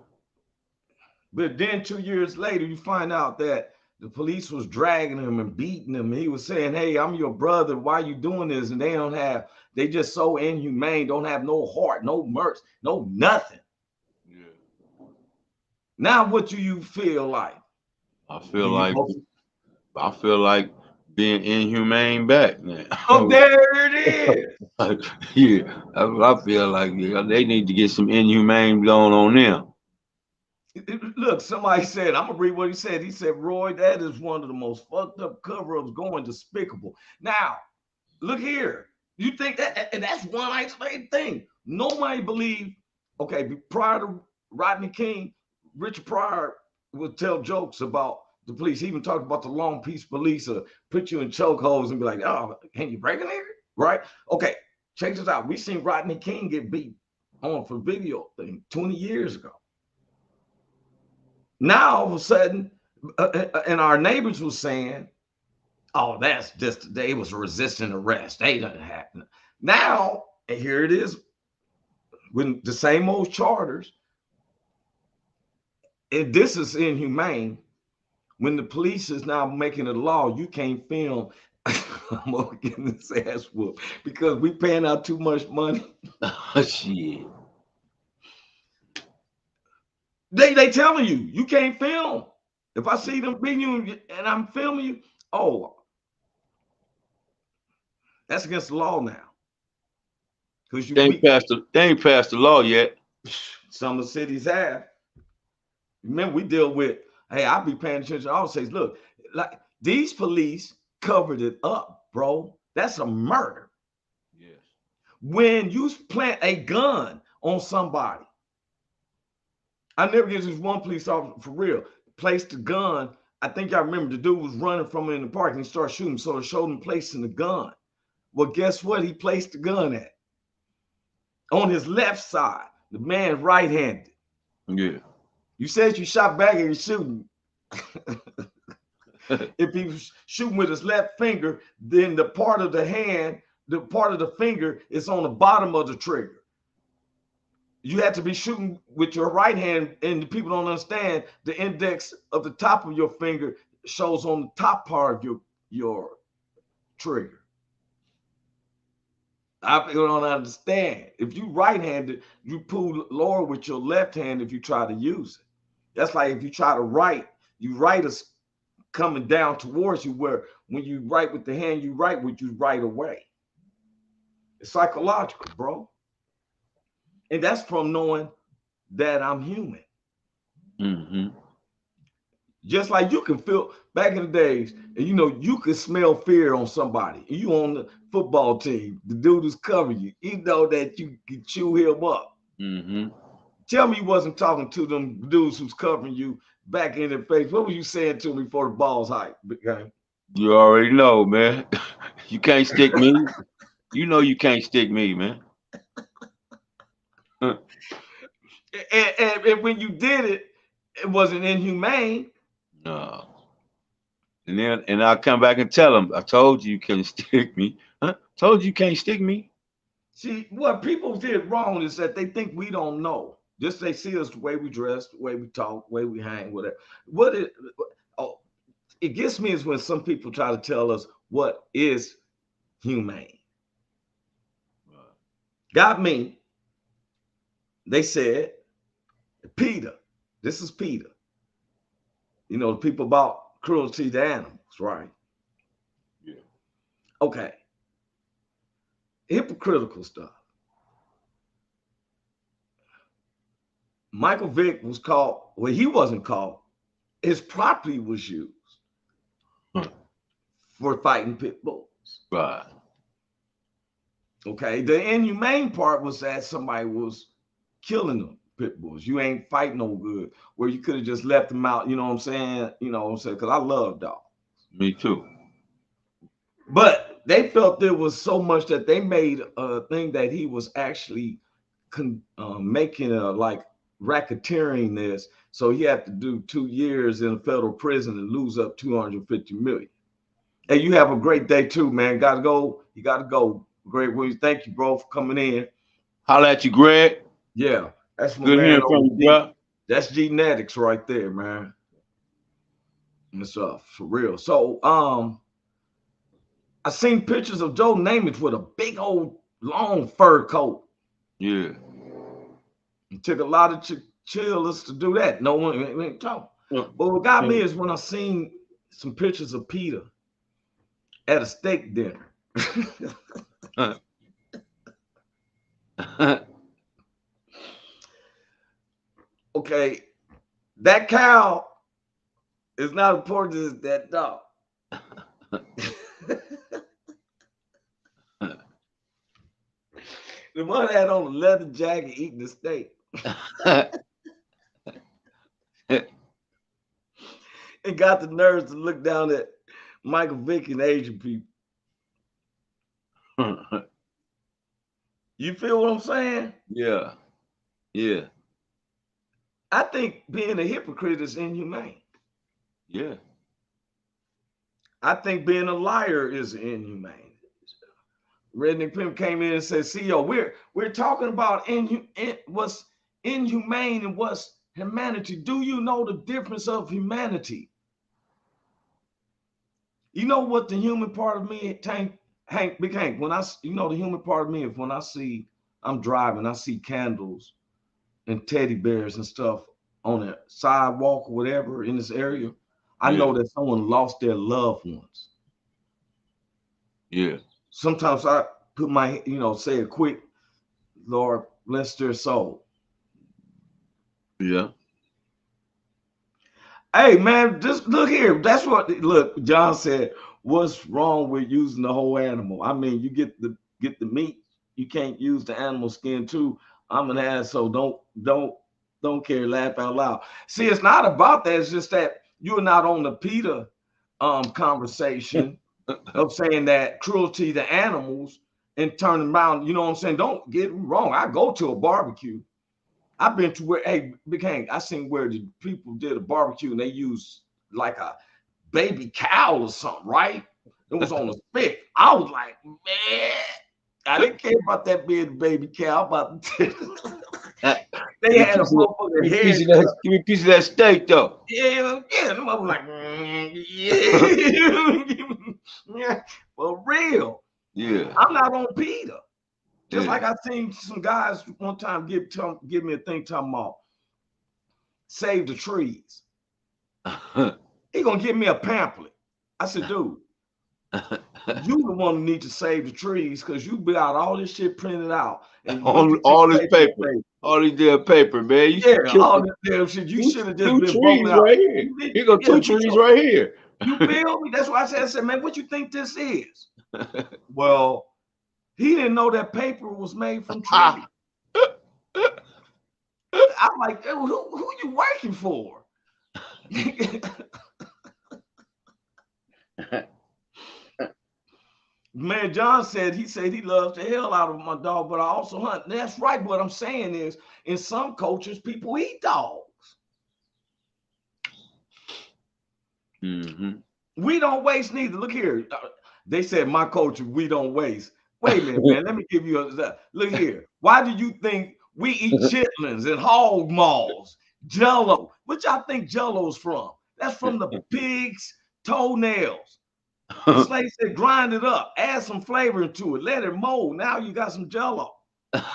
But then 2 years later, you find out that the police was dragging him and beating him. He was saying, hey, I'm your brother. Why are you doing this? And they just so inhumane, don't have no heart, no mercy, no nothing. Yeah. Now, what do you feel like? I feel like being inhumane back, man. Oh, there it is. Yeah. I feel like they need to get some inhumane going on them. Look, somebody said, I'm gonna read what he said. He said, Roy, that is one of the most fucked up cover-ups going despicable. Now, look here. You think that, and that's one isolated thing. Nobody believed, okay, prior to Rodney King, Richard Pryor would tell jokes about the police. He even talked about the Long Beach police put you in chokeholds and be like, oh, can you break a nigga? Right? Okay, check this out. We seen Rodney King get beat on for video thing 20 years ago. Now, all of a sudden, and our neighbors were saying, oh, that's just, they was resisting arrest. They didn't happen. Now, and here it is, when the same old charters, and this is inhumane, when the police is now making a law, you can't film. I'm gonna get this ass whooped because we paying out too much money. Oh, shit. They telling you can't film. If I see them beating you and I'm filming you, oh, that's against the law now. Because they ain't passed the law yet. Some of the cities have. Remember, we deal with, hey, I'll be paying attention. I always say, look, like these police covered it up, bro. That's a murder. Yes. When you plant a gun on somebody, I never get this one police officer for real, placed the gun. I think I remember the dude was running from in the park and he started shooting. So it showed him placing the gun. Well, guess what? He placed the gun at on his left side. The man right-handed. Yeah. You said you shot back and you're shooting. If he was shooting with his left finger, then the part of the hand, the part of the finger is on the bottom of the trigger. You have to be shooting with your right hand, and people don't understand the index of the top of your finger shows on the top part of your trigger. People don't understand. If you right-handed, you pull lower with your left hand if you try to use it. That's like if you try to write, you write is coming down towards you, where when you write with the hand, you write with you right away. It's psychological, bro. And that's from knowing that I'm human. Mm-hmm. Just like you can feel back in the days, and you could smell fear on somebody. You on the football team, the dude who's covering you, you know that you can chew him up. Mm-hmm. Tell me you wasn't talking to them dudes who's covering you back in their face. What were you saying to me before the ball's high? You already know, man. You can't stick me. You know you can't stick me, man. and when you did it, it wasn't inhumane. No. And I'll come back and tell them, I told you you can't stick me. Huh? Told you can't stick me. See, what people did wrong is that they think we don't know. Just they see us the way we dress, the way we talk, the way we hang, whatever. What it oh, it gets me is when some people try to tell us what is humane. Got me. They said, Peter. This is Peter. You know, the people about cruelty to animals, right? Yeah. Okay. Hypocritical stuff. Michael Vick was caught. Well, he wasn't caught. His property was used for fighting pit bulls. Right. Okay. The inhumane part was that somebody was killing them pit bulls. You ain't fighting no good. Where you could have just left them out. You know what I'm saying? You know what I'm saying? Because I love dogs. Me too. But they felt there was so much that they made a thing that he was actually making a like racketeering this. So he had to do 2 years in a federal prison and lose up 250 million. Hey, you have a great day too, man. Gotta go. You gotta go. Great Williams. Thank you, bro, for coming in. Holla at you, Greg. Yeah, that's my Good man. hearing from you, bro. That's genetics right there, man. It's for real. So I seen pictures of Joe Namath with a big old long fur coat. Yeah. It took a lot of chillers to do that. No one ain't talking. But what got me is when I seen some pictures of Peter at a steak dinner. Okay, that cow is not important as that dog. The one had on a leather jacket eating the steak. It got the nerves to look down at Michael Vick and Asian people. You feel what I'm saying? Yeah. Yeah. I think being a hypocrite is inhumane. Yeah. I think being a liar is inhumane. Redneck Pimp came in and said, CEO, we're talking about what's inhumane and what's humanity. Do you know the difference of humanity? You know what the human part of me, Big Hank, when the human part of me is when I'm driving, I see candles and teddy bears and stuff on the sidewalk or whatever in this area. I know that someone lost their loved ones. Yeah. Sometimes I put my, say a quick, Lord, bless their soul. Yeah. Hey, man, just look here. Look, John said, what's wrong with using the whole animal? I mean, you get the meat. You can't use the animal skin too. I'm an asshole. Don't care. Laugh out loud. See, it's not about that. It's just that you're not on the PETA conversation of saying that cruelty to animals and turning around. You know what I'm saying? Don't get me wrong. I go to a barbecue. I've been to where, hey, Big Hank, I seen where the people did a barbecue and they used like a baby cow or something, right? It was on a spit. I was like, man, I didn't care about that being a baby cow. They had a motherfucking head. Give me a piece of that steak, though. Yeah. Them was like, yeah, for real. Yeah. I'm not on PETA. Just like I seen some guys one time give me a thing talking about save the trees. He gonna give me a pamphlet. I said, dude, you the one who need to save the trees because you got all this shit printed out and all this paper. All this damn paper, man. All this damn shit. You should have just been trees right here. Here go 2 trees right here. You feel me? That's why I said, man, what you think this is? Well, he didn't know that paper was made from trees. I'm like, who you working for? Man, John said he loves the hell out of my dog, but I also hunt. And that's right. What I'm saying is, in some cultures, people eat dogs. Mm-hmm. We don't waste neither. Look here. They said my culture, we don't waste. Wait a minute, man. Let me give you a look here. Why do you think we eat chitlins and hog maws, jello? Which I think jello's from? That's from the pig's toenails. The slave said, grind it up, add some flavor into it, let it mold. Now you got some jello.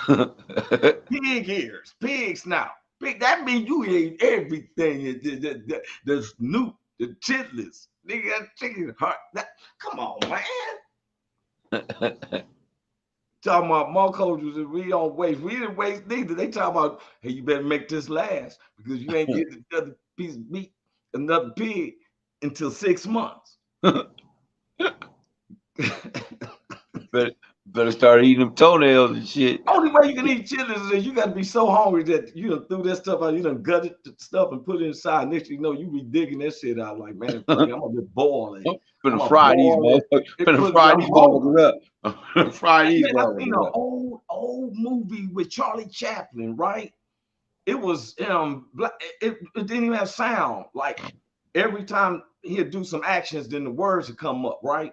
Pig ears, pig snout. Pig, that means you ate everything. The snoot, the chitlins, nigga, that chicken heart. Come on, man. Talking about more cultures that we don't waste. We didn't waste neither. They talk about, hey, you better make this last because you ain't getting another piece of meat, another pig until 6 months. Better start eating them toenails and shit. Only way you can eat chitlins is you got to be so hungry that you done threw that stuff out. You done gutted the stuff and put it inside. Next thing you know, you be digging that shit out. Like, man, I'm gonna boil it. Finna fry these motherfuckers. Finna fry these motherfuckers up. Fry these motherfuckers up. I seen an old movie with Charlie Chaplin, right? It was it didn't even have sound. Like every time he'd do some actions, then the words would come up, right?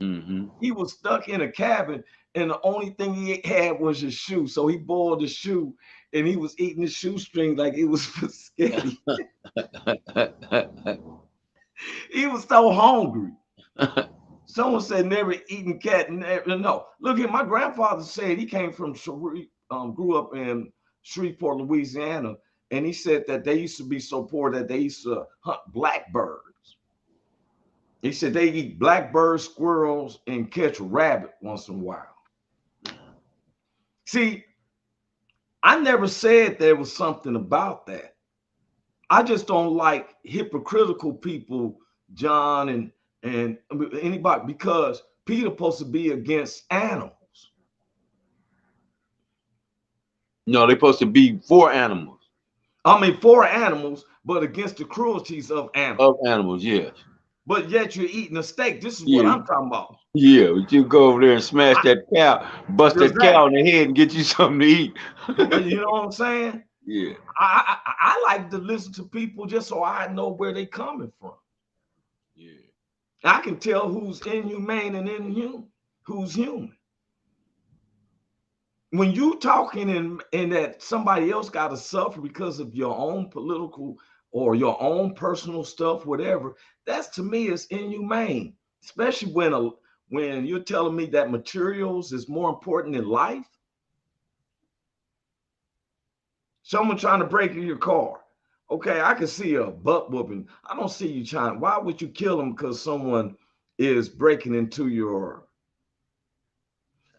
Mm-hmm. He was stuck in a cabin, and the only thing he had was his shoe. So he boiled the shoe, and he was eating the shoestring like it was spaghetti. He was so hungry. Someone said never eaten cat. No, look here. My grandfather said he came from grew up in Shreveport, Louisiana, and he said that they used to be so poor that they used to hunt blackbirds. He said they eat blackbirds, squirrels, and catch rabbit once in a while. See, I never said there was something about that. I just don't like hypocritical people, John, and anybody, because Peter's supposed to be against animals. No, they're supposed to be for animals. I mean, for animals, but against the cruelties of animals. Of animals, yes. But yet you're eating a steak. This is what I'm talking about. Yeah, but you go over there and smash that cow, bust that cow in the head and get you something to eat. You know what I'm saying? Yeah. I like to listen to people just so I know where they're coming from. Yeah. I can tell who's inhumane and inhuman, who's human. When you talking in that somebody else got to suffer because of your own political or your own personal stuff, whatever, that's to me is inhumane, especially when you're telling me that materials is more important than life. Someone trying to break into your car. Okay, I can see a butt whooping. I don't see you trying. Why would you kill them because someone is breaking into your...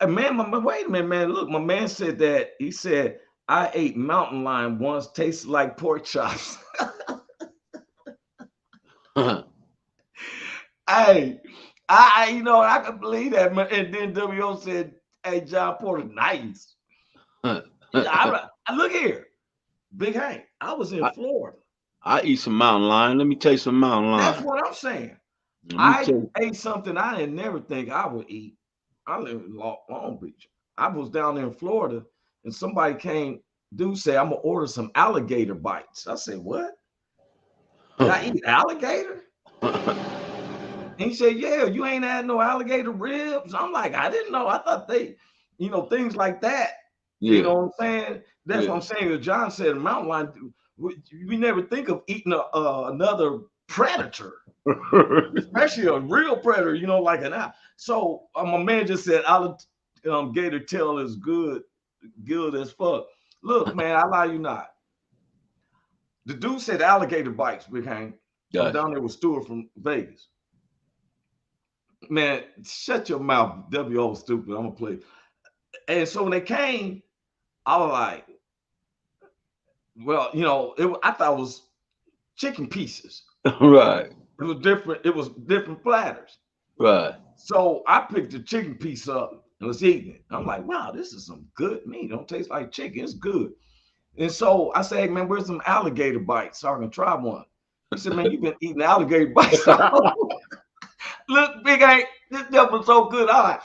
Hey, man, wait a minute, man. Look, my man said that. He said, I ate mountain lion once, tasted like pork chops. Hey, I can believe that, man. And then W.O. said, hey, John Porter, nice. I look here, Big Hank, I was in Florida. I eat some mountain lion. Let me taste some mountain lion. That's what I'm saying. I ate something I didn't never think I would eat. I live in Long Beach. I was down there in Florida, and somebody said, I'm going to order some alligator bites. I said, what? Did I eat alligator? And he said, yeah, you ain't had no alligator ribs. I'm like, I didn't know. I thought they, things like that. Yeah. You know what I'm saying? That's what I'm saying. As John said, mountain lion, we never think of eating another predator, especially a real predator, like an owl. So my man just said, alligator tail is good as fuck. Look, man, I lie you not. The dude said alligator bites, Big Hank. I'm down there with Stuart from Vegas. Man, shut your mouth, W.O. stupid. I'm gonna play. And so when they came, I was like, well, I thought it was chicken pieces. Right. It was different. It was different platters. Right. So I picked the chicken piece up and was eating it. I'm like, wow, this is some good meat. Don't taste like chicken. It's good. And so I said, hey, man, where's some alligator bites so I can try one? He said, man, you've been eating alligator bites. Look, Big Hank, This stuff was so good. I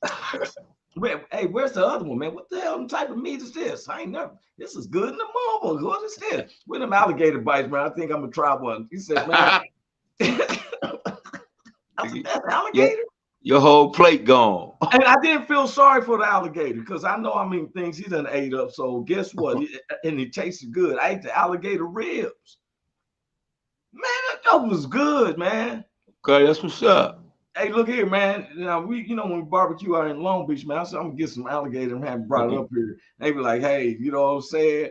like, hey, where's the other one, man? What the hell type of meat is this? I ain't never. This is good in the motherfucker. What is this? With them alligator bites, man. I think I'm gonna try one. He said, man. I said, that's alligator. Your whole plate gone. And I didn't feel sorry for the alligator because I know how many things he done ate up. So guess what? And it tasted good. I ate the alligator ribs. Man, that stuff was good, man. Okay, that's what's up. Hey, look here, man. Now when we barbecue out in Long Beach, man, I said I'm gonna get some alligator and have brought it up here. They be like, hey, you know what I'm saying?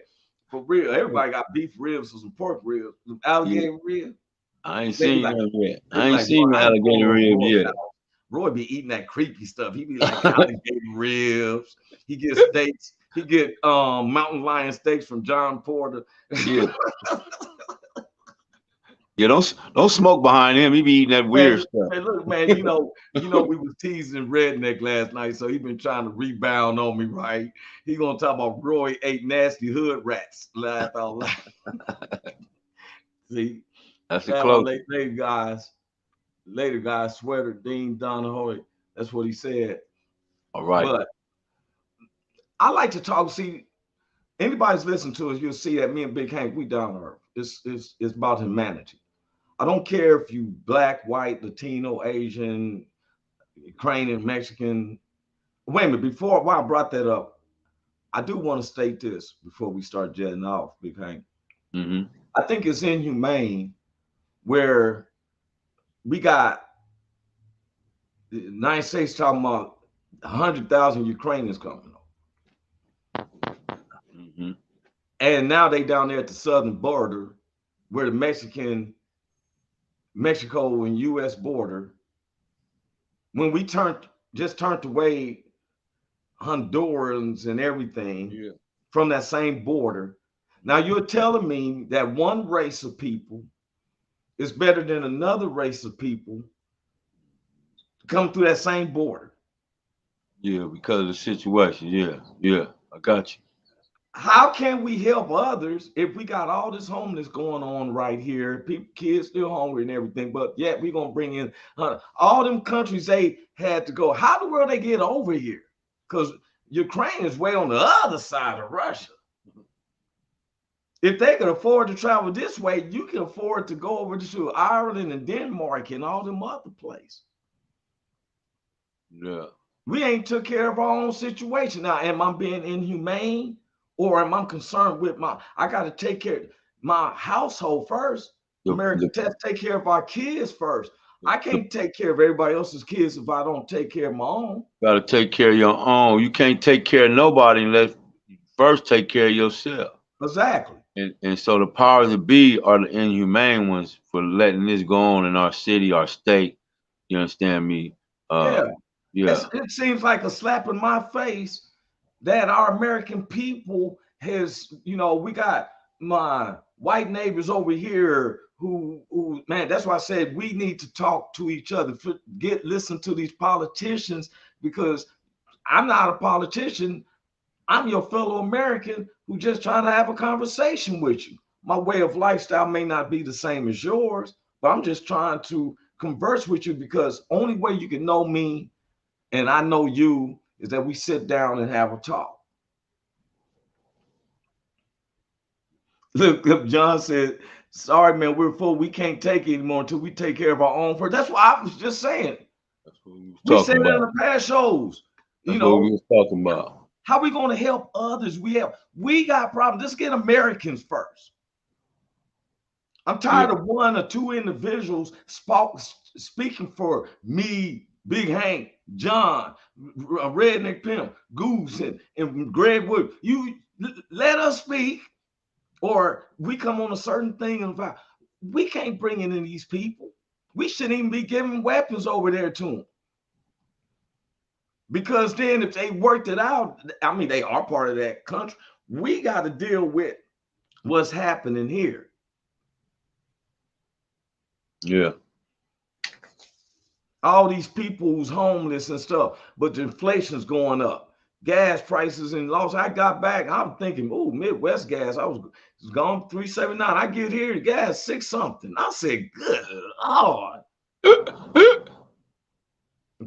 For real, everybody got beef ribs or some pork ribs, some alligator ribs. I ain't seen that yet. I ain't seen the alligator ribs yet. Roy be eating that creepy stuff. He be like alligator ribs. He gets steaks. He get mountain lion steaks from John Porter. Yeah. Yeah, don't smoke behind him. He be eating that weird stuff. Man, look, man, you know, we was teasing Redneck last night, so he been trying to rebound on me, right? He gonna talk about Roy ate nasty hood rats. Laugh out loud. See, that's the close. Later guys, Sweater, Dean Donahoe. That's what he said. All right. But I like to talk. See, anybody's listening to us, you'll see that me and Big Hank, we down to earth. It's about humanity. I don't care if you black, white, Latino, Asian, Ukrainian, Mexican. Wait a minute, while I brought that up, I do want to state this before we start jetting off, Big Hank. Mm-hmm. I think it's inhumane where we got the United States talking about 100,000 Ukrainians coming up. Mm-hmm. And now they down there at the southern border where the Mexico and US border, when we just turned away Hondurans and everything from that same border. Now you're telling me that one race of people is better than another race of people to come through that same border. Yeah, because of the situation. Yeah, I got you. How can we help others if we got all this homeless going on right here? People, kids still hungry and everything, but yet we're gonna bring in all them countries they had to go. How the world they get over here? Because Ukraine is way on the other side of Russia. If they can afford to travel this way, you can afford to go over to Ireland and Denmark and all them other places. Yeah. We ain't took care of our own situation. Now, am I being inhumane? Or am I concerned with I got to take care of my household first. America, take care of our kids first. I can't take care of everybody else's kids if I don't take care of my own. Got to take care of your own. You can't take care of nobody unless you first take care of yourself. Exactly. And so the powers that be are the inhumane ones for letting this go on in our city, our state. You understand me? Yeah. It seems like a slap in my face that our American people has, we got my white neighbors over here who man, that's why I said we need to talk to each other, listen to these politicians, because I'm not a politician. I'm your fellow American who just trying to have a conversation with you. My way of lifestyle may not be the same as yours, but I'm just trying to converse with you, because only way you can know me and I know you is that we sit down and have a talk. Look, John said, sorry, man, we're full. We can't take it anymore until we take care of our own first. That's what I was just saying. That's what we said it in the past shows. That's what we was talking about. How are we going to help others? We got problems. Let's get Americans first. I'm tired of one or two individuals speaking for me, Big Hank, John, Redneck Pimp, Goose, and Greg Wood. You let us speak, or we come on a certain thing and we can't bring in these people. We shouldn't even be giving weapons over there to them. Because then if they worked it out, I mean, they are part of that country. We got to deal with what's happening here. Yeah. All these people who's homeless and stuff, but the inflation's going up. Gas prices and loss. I got back, I'm thinking, oh, Midwest gas, it's gone $3.79. I get here, the gas $6 something. I said, good Lord.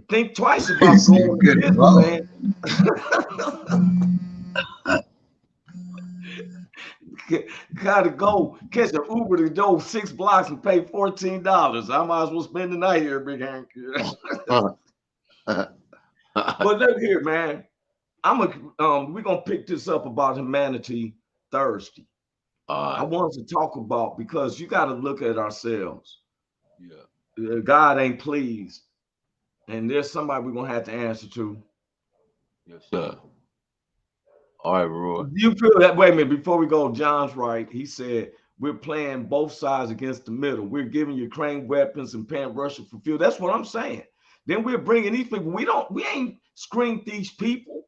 think twice about going to this, man. Gotta go catch an Uber to go 6 blocks and pay $14. I might as well spend the night here, Big Hank. But look here, man. We're gonna pick this up about humanity Thursday. I wanted to talk about, because you got to look at ourselves. Yeah, God ain't pleased, and there's somebody we're gonna have to answer to. Yes, sir. All right, Roy. You feel that? Wait a minute. Before we go, John's right. He said we're playing both sides against the middle. We're giving Ukraine weapons and paying Russia for fuel. That's what I'm saying. Then we're bringing these people. We ain't screened these people.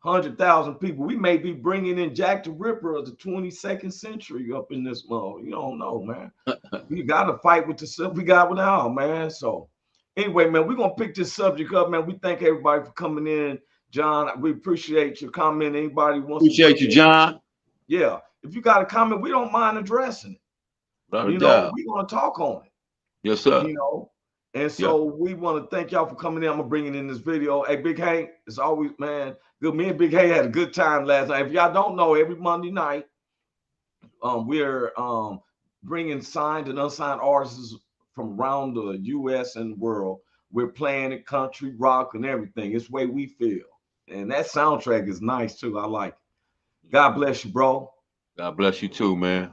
100,000 people. We may be bringing in Jack the Ripper of the 22nd century up in this mode. You don't know, man. We got to fight with the stuff we got with now, man. So anyway, man, we're going to pick this subject up, man. We thank everybody for coming in. John, we appreciate your comment. Anybody wants appreciate you, John. Yeah. If you got a comment, we don't mind addressing it. Without you know, we're going to talk on it. Yes, sir. You know, and so we want to thank y'all for coming in. I'm going to bring it in this video. Hey, Big Hank, it's always, man, good. Me and Big Hank had a good time last night. If y'all don't know, every Monday night, we're bringing signed and unsigned artists from around the U.S. and the world. We're playing it country, rock, and everything. It's the way we feel. And that soundtrack is nice, too. I like it. God bless you, bro. God bless you, too, man.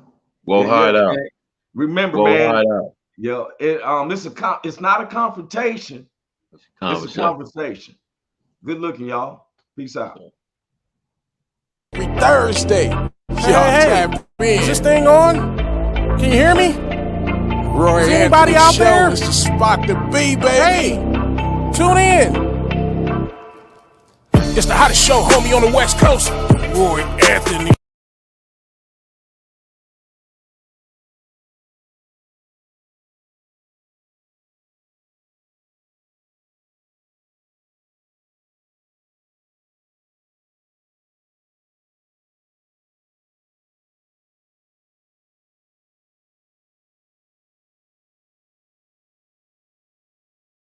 Go hide out. Man. Remember, go man. Hide out. Yeah, it's not a confrontation. It's a conversation. Good looking, y'all. Peace out. Every Thursday. Hey, is this thing on? Can you hear me? Roy Is anybody out there? It's the spot to be, baby. Hey, tune in. It's the hottest show, homie, on the West Coast. The Roy Anthony